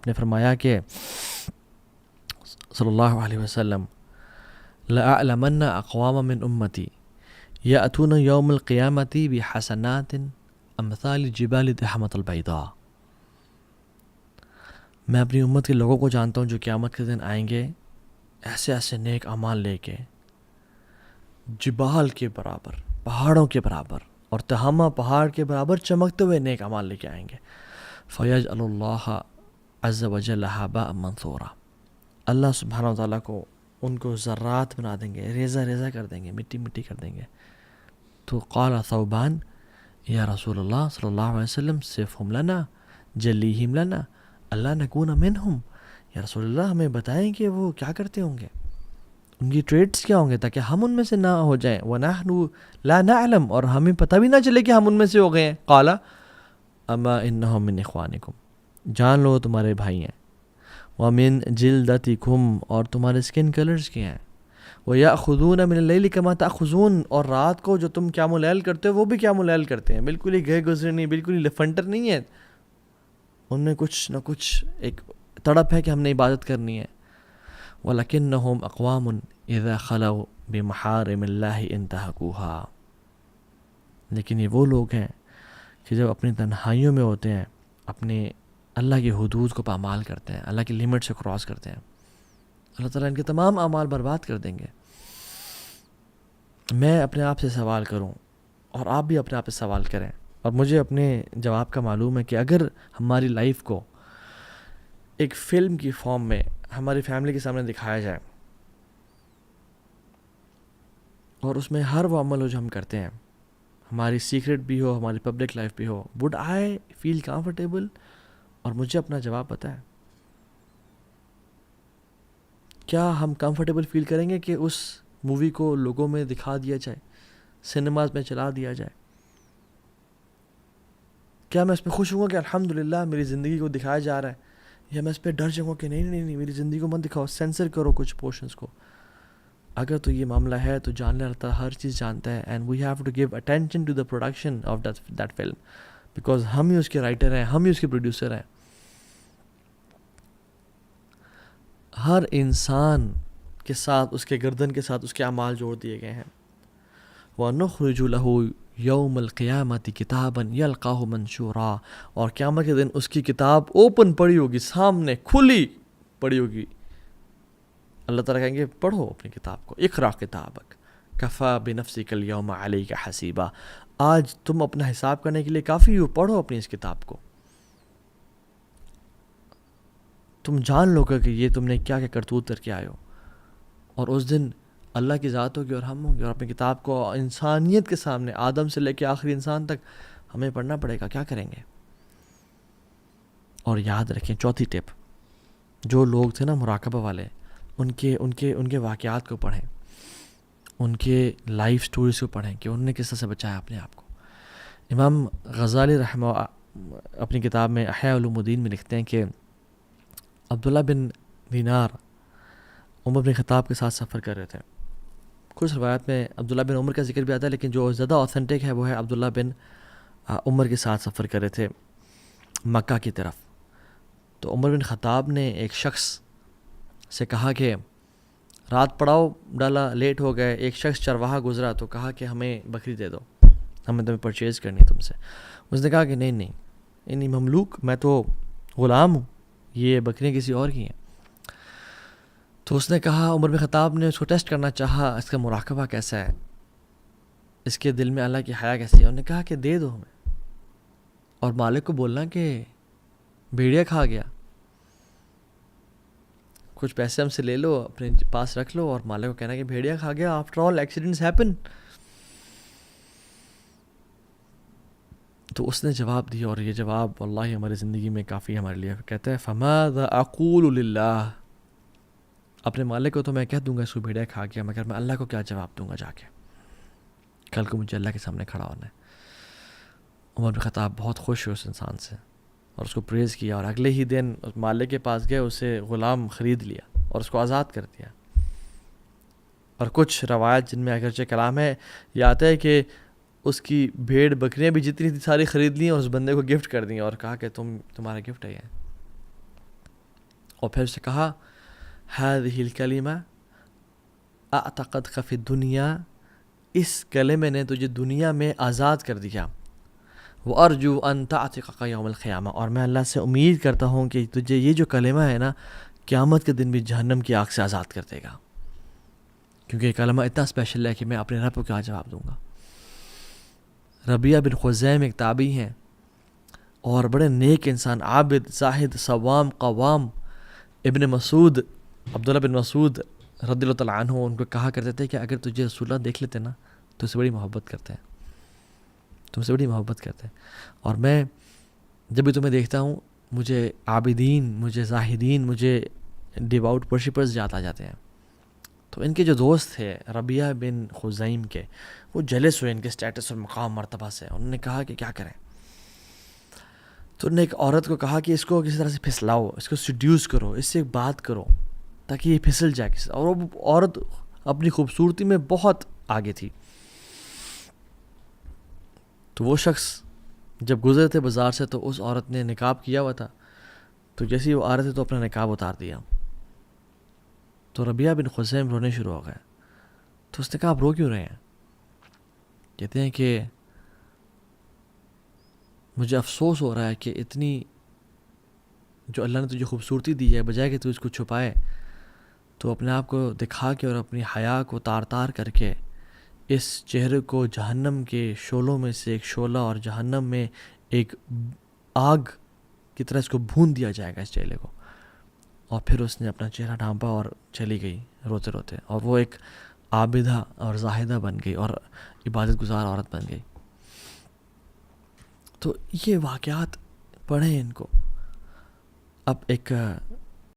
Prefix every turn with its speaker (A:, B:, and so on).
A: آپ نے فرمایا کہ صلی اللہ علیہ وسلم لَأَعْلَمَنَّ أَقْوَامًا مِّنْ أُمَّتِي يَأْتُونَ يَوْمَ الْقِيَامَةِ بِحَسَنَاتٍ أَمْثَالِ الْجِبَالِ الْأَحْمَرِ الْبَيْضَاءِ. میں اپنی امت کے لوگوں کو جانتا ہوں جو قیامت کے دن آئیں گے ایسے ایسے نیک اعمال لے کے، جبال کے برابر، پہاڑوں کے برابر، اور تہامہ پہاڑ کے برابر چمکتے ہوئے نیک اعمال لے کے آئیں گے. فَيَجْعَلُ اللَّهَ عَزَّ وَجَلَّ هَبَاءً مَنْثُورًا. اللہ سبحانہ و تعالیٰ کو ان کو ذرات بنا دیں گے، ریزہ ریزہ کر دیں گے، مٹی مٹی کر دیں گے. تو قال ثوبان یا رسول اللہ صلی اللہ علیہ وسلم صفہم لنا جلیہم لنا اللہ نکون منہم. یا رسول اللہ ہمیں بتائیں کہ وہ کیا کرتے ہوں گے، ان کی ٹریٹس کیا ہوں گے تاکہ ہم ان میں سے نہ ہو جائیں. وَنَحْنُ لَا نَعْلَمْ، اور ہمیں پتہ بھی نہ چلے کہ ہم ان میں سے ہو گئے ہیں. قال اما انہم من اخوانکم، جان لو تمہارے بھائی ہیں. وَمِن جِلْدَتِكُمْ، اور تمہارے سکن کلرز کے ہیں. وَيَأْخُذُونَ مِنَ اللَّيْلِ كَمَا تَأْخُذُونَ، اور رات کو جو تم قیام اللیل کرتے ہو وہ بھی قیام اللیل کرتے ہیں. بالکل ہی گئے گزرے نہیں، بالکل ہی لفنٹر نہیں ہے، ان میں کچھ نہ کچھ ایک تڑپ ہے کہ ہم نے عبادت کرنی ہے. وَلَكِنَّهُمْ أَقْوَامٌ إِذَا خَلَوْا بِمَحَارِمِ اللَّهِ انتهكوها. لیکن یہ وہ لوگ ہیں کہ جب اپنی تنہائیوں میں ہوتے ہیں اپنے اللہ کی حدود کو پامال کرتے ہیں، اللہ کی لیمٹ سے کراس کرتے ہیں، اللہ تعالیٰ ان کے تمام اعمال برباد کر دیں گے. میں اپنے آپ سے سوال کروں اور آپ بھی اپنے آپ سے سوال کریں، اور مجھے اپنے جواب کا معلوم ہے کہ اگر ہماری لائف کو ایک فلم کی فارم میں ہماری فیملی کے سامنے دکھایا جائے اور اس میں ہر وہ عمل ہو جو ہم کرتے ہیں، ہماری سیکرٹ بھی ہو، ہماری پبلک لائف بھی ہو، وڈ آئی فیل کمفرٹیبل؟ اور مجھے اپنا جواب پتہ ہے. کیا ہم کمفرٹیبل فیل کریں گے کہ اس مووی کو لوگوں میں دکھا دیا جائے، سنیماز میں چلا دیا جائے؟ کیا میں اس پہ خوش ہوں گا کہ الحمدللہ میری زندگی کو دکھایا جا رہا ہے، یا میں اس پہ ڈر جاؤں گا کہ نہیں نہیں نہیں میری زندگی کو مت دکھاؤ، سینسر کرو کچھ پورشنز کو؟ اگر تو یہ معاملہ ہے تو جاننے اللہ تعالیٰ ہر چیز جانتا ہے، and we have to give attention to the production of that film, because ہم ہی اس کے رائٹر ہیں، ہم ہی اس کے پروڈیوسر ہیں. ہر انسان کے ساتھ، اس کے گردن کے ساتھ اس کے اعمال جوڑ دیے گئے ہیں. وَنُخْرِجُ لَهُ یوم القیامت کتابا یلقاہ منشورا، اور قیامت کے دن اس کی کتاب اوپن پڑی ہوگی، سامنے کھلی پڑی ہوگی. اللہ تعالیٰ کہیں گے پڑھو اپنی کتاب کو، اقرا کتابک کفا بنفسک الیوم علیک حسیبا، آج تم اپنا حساب کرنے کے لیے کافی ہو، پڑھو اپنی اس کتاب کو. تم جان لو کہ یہ تم نے کیا کیا کرتوت کر کے آئے ہو. اور اس دن اللہ کی ذات ہوگی اور ہم ہوں گے، اور اپنی کتاب کو انسانیت کے سامنے، آدم سے لے کے آخری انسان تک ہمیں پڑھنا پڑے گا. کیا کریں گے؟ اور یاد رکھیں چوتھی ٹپ، جو لوگ تھے نا مراقبہ والے، ان کے واقعات کو پڑھیں، ان کے لائف سٹوریز کو پڑھیں کہ انہوں نے کس طرح سے بچایا اپنے آپ کو. امام غزالی رحمہ اپنی کتاب میں احیاء علوم الدین میں لکھتے ہیں کہ عبداللہ بن دینار عمر بن خطاب کے ساتھ سفر کر رہے تھے. کچھ روایت میں عبداللہ بن عمر کا ذکر بھی آتا ہے، لیکن جو زیادہ اوتھینٹک ہے وہ ہے عبداللہ بن عمر کے ساتھ سفر کر رہے تھے مکہ کی طرف. تو عمر بن خطاب نے ایک شخص سے کہا کہ رات پڑاؤ ڈالا، لیٹ ہو گئے. ایک شخص چرواہا گزرا تو کہا کہ ہمیں بکری دے دو، ہمیں تمہیں پرچیز کرنی تم سے. اس نے کہا کہ نہیں نہیں مملوک، میں تو غلام ہوں، یہ بکریاں کسی اور کی ہیں. تو اس نے کہا، عمر بن خطاب نے اس کو ٹیسٹ کرنا چاہا، اس کا مراقبہ کیسا ہے، اس کے دل میں اللہ کی حیا کیسی ہے. انہوں نے کہا کہ دے دو ہمیں، اور مالک کو بولنا کہ بھیڑیا کھا گیا، کچھ پیسے ہم سے لے لو، اپنے پاس رکھ لو، اور مالک کو کہنا کہ بھیڑیا کھا گیا. After all accidents happen. تو اس نے جواب دیا، اور یہ جواب واللہ ہماری زندگی میں کافی ہمارے لیے کہتا ہے فَمَاذَا أَقُولُ لِلَّهِ، اپنے مالک کو تو میں کہہ دوں گا اس کو بھیڑیا کھا گیا، مگر میں اللہ کو کیا جواب دوں گا جا کے؟ کل کو مجھے اللہ کے سامنے کھڑا ہونا ہے. عمر بن خطاب بہت خوش ہوئے اس انسان سے اور اس کو پریز کیا، اور اگلے ہی دن اس مالک کے پاس گئے، اسے غلام خرید لیا اور اس کو آزاد کر دیا. اور کچھ روایت جن میں اگرچہ کلام ہے، یہ آتا ہے کہ اس کی بھیڑ بکریاں بھی جتنی تھی ساری خرید لیں اور اس بندے کو گفٹ کر دیں، اور کہا کہ تمہارا گفٹ ہے یہ. اور پھر اسے کہا هذه الکلمہ اعتقدک فی الدنیا، اس کلمے نے تجھے دنیا میں آزاد کر دیا، وارجو ان تعتقک یوم القیامہ، اور میں اللہ سے امید کرتا ہوں کہ تجھے یہ جو کلمہ ہے نا قیامت کے دن بھی جہنم کی آگ سے آزاد کر دے گا، کیونکہ یہ کلمہ اتنا اسپیشل ہے کہ میں اپنے رب کو کیا جواب دوں گا۔ ربیعہ بن خزیم ایک تابعی ہیں اور بڑے نیک انسان، عابد، زاہد، صوام، قوام۔ ابن مسعود، عبداللہ بن مسعود رضی اللہ تعالیٰ عنہ ان کو کہا کرتے تھے کہ اگر تجھے رسول اللہ دیکھ لیتے نا تو اسے بڑی محبت کرتے ہیں، تم سے بڑی محبت کرتے ہیں، اور میں جب بھی تمہیں دیکھتا ہوں مجھے عابدین، مجھے زاہدین، مجھے ڈیواؤٹ ورشپرز یاد آ جاتے ہیں۔ تو ان کے جو دوست تھے ربیعہ بن خزیم کے، وہ جلس ہوئے ان کے سٹیٹس اور مقام مرتبہ سے، انہوں نے کہا کہ کیا کریں؟ تو انہوں نے ایک عورت کو کہا کہ اس کو کسی طرح سے پھسلاؤ، اس کو سیڈیوس کرو، اس سے ایک بات کرو تاکہ یہ پھسل جائے کسی، اور وہ عورت اپنی خوبصورتی میں بہت آگے تھی۔ تو وہ شخص جب گزرے تھے بازار سے تو اس عورت نے نقاب کیا ہوا تھا، تو جیسے ہی وہ آ رہے تھے تو اپنا نقاب اتار دیا، تو ربیعہ بن خزیم رونے شروع ہو گئے۔ تو اس نے کہا آپ رو کیوں رہے ہیں؟ کہتے ہیں کہ مجھے افسوس ہو رہا ہے کہ اتنی جو اللہ نے تجھے خوبصورتی دی ہے، بجائے کہ تو اس کو چھپائے تو اپنے آپ کو دکھا کے اور اپنی حیا کو تار تار کر کے اس چہرے کو جہنم کے شعلوں میں سے ایک شعلہ اور جہنم میں ایک آگ کی طرح اس کو بھون دیا جائے گا اس چہرے کو۔ اور پھر اس نے اپنا چہرہ ڈھانپا اور چلی گئی روتے روتے، اور وہ ایک عابدہ اور زاہدہ بن گئی اور عبادت گزار عورت بن گئی۔ تو یہ واقعات پڑھیں ان کو۔ اب ایک